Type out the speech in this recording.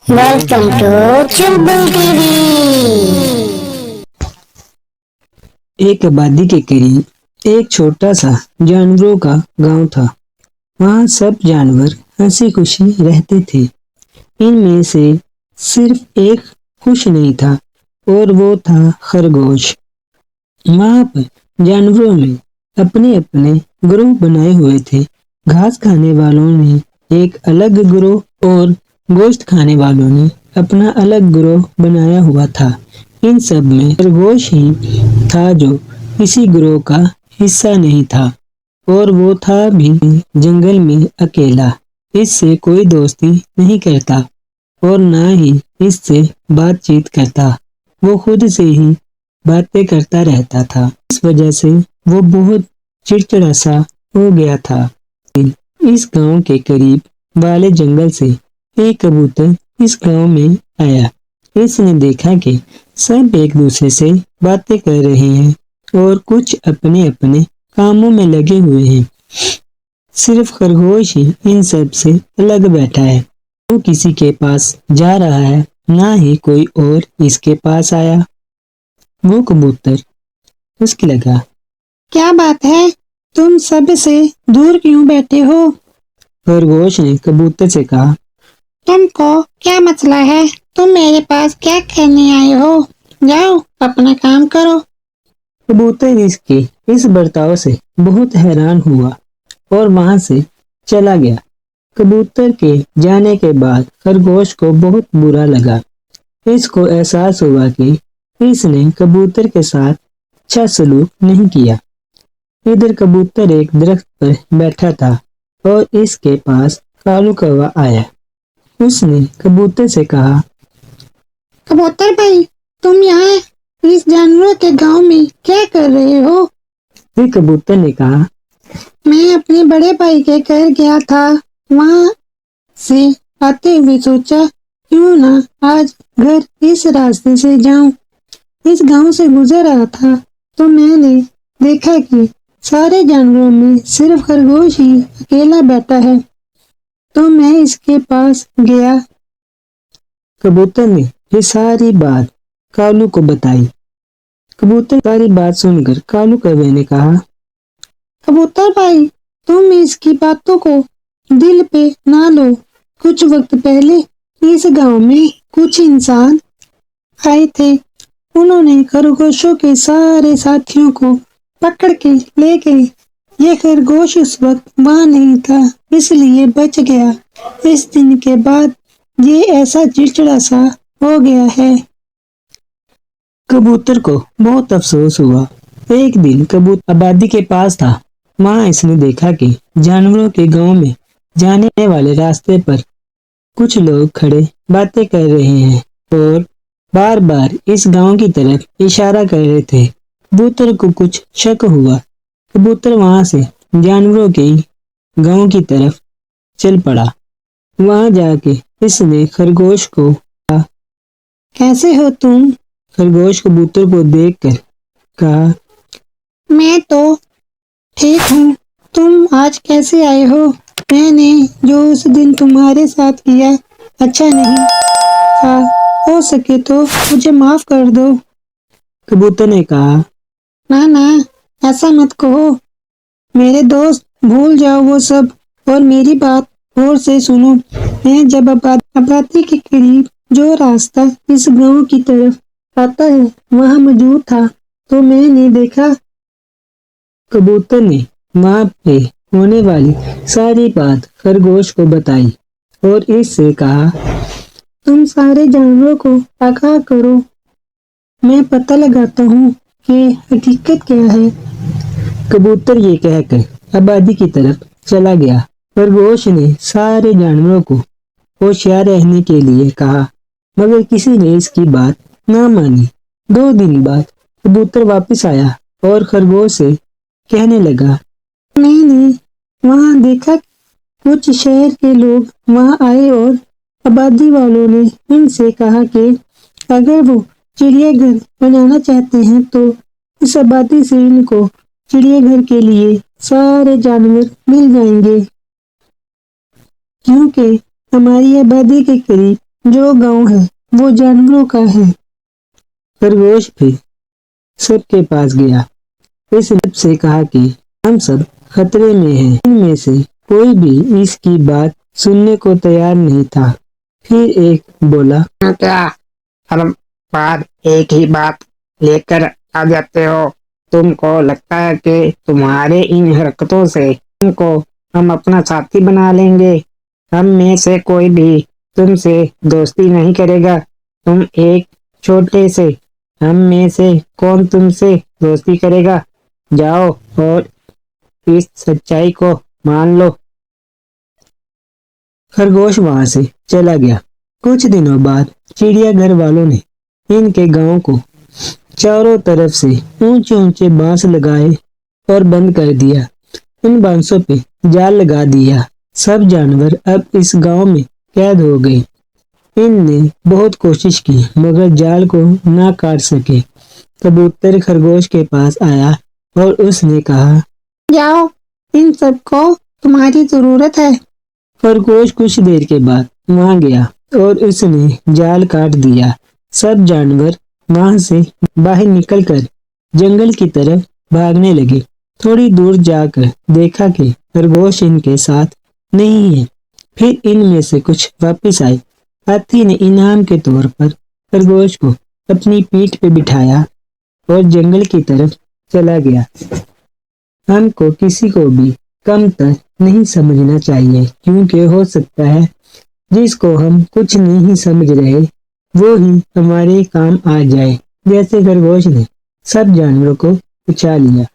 Welcome to Chubbu TV. एक आबादी के करीब एक छोटा सा जानवरों का गांव था। वहाँ सब जानवर हंसी खुशी रहते थे। इनमें से सिर्फ एक खुश नहीं था और वो था खरगोश। वहाँ पर जानवरों में अपने अपने ग्रुप बनाए हुए थे। घास खाने वालों ने एक अलग ग्रुप और गोश्त खाने वालों ने अपना अलग ग्रोह बनाया हुआ था। इन सब में खरगोश ही था जो किसी ग्रोह का हिस्सा नहीं था और वो था भी जंगल में अकेला। इससे कोई दोस्ती नहीं करता और ना ही इससे बातचीत करता। वो खुद से ही बातें करता रहता था। इस वजह से वो बहुत चिड़चिड़ा सा हो गया था। इस गांव के करीब वाले जंगल से एक कबूतर इस गांव में आया। इसने देखा कि सब एक दूसरे से बातें कर रहे हैं और कुछ अपने अपने कामों में लगे हुए हैं। सिर्फ खरगोश ही इन सब से अलग बैठा है। वो किसी के पास जा रहा है, ना ही कोई और इसके पास आया। वो कबूतर उसकी लगा, क्या बात है, तुम सब से दूर क्यों बैठे हो? खरगोश ने कबूतर से कहा, तुमको क्या मसला है? तुम मेरे पास क्या करने आए हो? जाओ अपना काम करो। कबूतर इसके इस बर्ताव से बहुत हैरान हुआ और वहां से चला गया। कबूतर के जाने के बाद खरगोश को बहुत बुरा लगा। इसको एहसास हुआ कि इसने कबूतर के साथ अच्छा सलूक नहीं किया। इधर कबूतर एक दरख्त पर बैठा था और इसके पास कालू कौवा आया। उसने कबूतर से कहा, कबूतर भाई, तुम यहाँ इस जानवरों के गांव में क्या कर रहे हो? फिर कबूतर ने कहा, मैं अपने बड़े भाई के घर गया था। वहाँ से आते हुए सोचा क्यों ना आज घर इस रास्ते से जाऊं। इस गांव से गुजर रहा था तो मैंने देखा कि सारे जानवरों में सिर्फ खरगोश ही अकेला बैठा है, तो मैं इसके पास गया। कबूतर ने ये सारी बात कालू को बताई। कबूतर सारी बात सुनकर कालू कौवे ने कहा, कबूतर भाई, तुम इसकी बातों को दिल पे ना लो। कुछ वक्त पहले इस गांव में कुछ इंसान आए थे। उन्होंने खरगोशों के सारे साथियों को पकड़ के ले गए। ये खरगोश उस वक्त वहां नहीं था, इसलिए बच गया। इस दिन के बाद ये ऐसा चिड़चिड़ा सा हो गया है। कबूतर को बहुत अफसोस हुआ। एक दिन कबूतर आबादी के पास था। वहां इसने देखा कि जानवरों के गांव में जाने वाले रास्ते पर कुछ लोग खड़े बातें कर रहे हैं और बार बार इस गांव की तरफ इशारा कर रहे थे। कबूतर को कुछ शक हुआ। कबूतर वहां से जानवरों के गांव की तरफ चल पड़ा। वहां जाके इसने खरगोश को कहा, कैसे हो तुम? खरगोश कबूतर को देखकर कहा, मैं तो ठीक हूँ। तुम आज कैसे आए हो? मैंने जो उस दिन तुम्हारे साथ किया अच्छा नहीं था। हो सके तो मुझे माफ कर दो। कबूतर ने कहा, ना ना, ऐसा मत कहो मेरे दोस्त। भूल जाओ वो सब और मेरी बात गौर से सुनो। मैं जब आबादी के करीब जो रास्ता इस गांव की तरफ आता है वहां मौजूद था तो मैंने देखा। कबूतर ने वहां पे होने वाली सारी बात खरगोश को बताई और इससे कहा, तुम सारे जानवरों को आगाह करो। मैं पता लगाता हूँ कि हकीकत क्या है। कबूतर ये कहकर आबादी की तरफ चला गया। खरगोश ने सारे जानवरों को होशियार रहने के लिए कहा, मगर किसी ने इसकी बात ना मानी। 2 दिन बाद कबूतर वापस आया और खरगोश से कहने लगा, मैंने वहां देखा कुछ शहर के लोग वहां आए और आबादी वालों ने इनसे कहा कि अगर वो चिड़ियाघर बनाना चाहते हैं तो इस आबादी से इनको चिड़ियाघर के लिए सारे जानवर मिल जाएंगे, क्योंकि हमारी आबादी के करीब जो गांव है वो जानवरों का है। खरगोश भी सबके पास गया। इसने सबसे कहा कि हम सब खतरे में हैं। इनमें से कोई भी इसकी बात सुनने को तैयार नहीं था। फिर एक बोला, क्या हर बार एक ही बात लेकर आ जाते हो? तुमको लगता है कि तुम्हारे इन हरकतों से तुमको हम अपना साथी बना लेंगे? हम में से कोई भी तुमसे दोस्ती नहीं करेगा। तुम एक छोटे से, हम में से कौन तुमसे दोस्ती करेगा? जाओ और इस सच्चाई को मान लो। खरगोश वहां से चला गया। कुछ दिनों बाद चिड़ियाघर वालों ने इनके गांव को चारों तरफ से ऊंचे ऊंचे बांस लगाए और बंद कर दिया। इन बांसों पे जाल लगा दिया। सब जानवर अब इस गांव में कैद हो गए। इनने बहुत कोशिश की मगर जाल को ना काट सके। कबूतर खरगोश के पास आया और उसने कहा, जाओ, इन सबको तुम्हारी जरूरत है। खरगोश कुछ देर के बाद वहां गया और उसने जाल काट दिया। सब जानवर वहां से बाहर निकलकर जंगल की तरफ भागने लगे। थोड़ी दूर जाकर देखा कि खरगोश इनके साथ नहीं है। फिर इनमें से कुछ वापस आए। हाथी ने इनाम के तौर पर खरगोश को अपनी पीठ पे बिठाया और जंगल की तरफ चला गया। हमको किसी को भी कमतर नहीं समझना चाहिए, क्योंकि हो सकता है जिसको हम कुछ नहीं समझ रहे वो ही हमारे काम आ जाए। जैसे खरगोश ने सब जानवरों को बचा लिया।